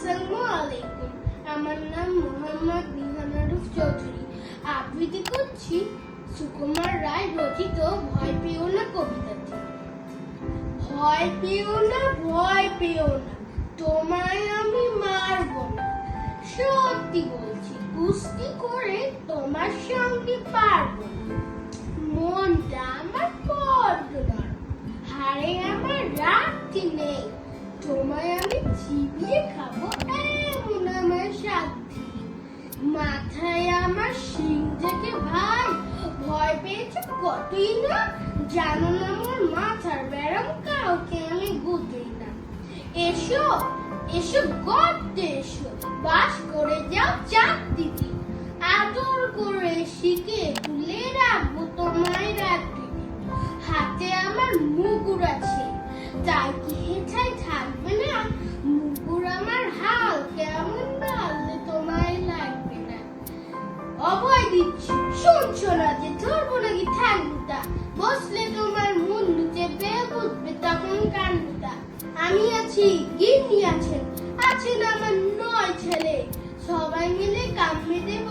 আসসালামু আলাইকুম। আমার নাম মোহাম্মদ নিহানারুফ চৌধুরী। আবৃত্তি করছি সুকুমার রায় রচিত ভয় পেও না কবিতাটি। ভয় পেও না, ভয় পেও না, তোমায় আমি মারব না। সত্যি বলছি, কুস্তি করে তোমার সঙ্গে পারবো না। মনটা আমার বড্ড নরম, হাড়ে আমার রাখতে নেই। তোমায় আমি চিবিয়ে খাবো এমন আমার সাধ্যি। মাথায় আমার শিং থেকে ভাই, ভয় পেয়েছো কতই না। জানো না আমার মাথার ব্যারাম, কাউকে আমি গুতই না। এসো এসো গর্তে এসো, বাস করে যাও চাকতিতে। আদর করে শিখে তুলে রাখবো তোমায় রাত্রিতে। হাতে আমার মুগুর আছে, তাই কি হেছাই থাকবে না। মুগুর আমার হাল কেমন ডাললে তোমায় লাগবে না। অভয় দিচ্ছি, শুনছো না যে ধরবো নাকি ঠান্ডুটা। বসলে তোমার মুন্ডু চেপে বুঝবে তখন কান্ডুটা। আমি আছি, গিন্নি আছেন, আছেন আমার 9 ছেলে। সবাই মিলে কামড়ে দেব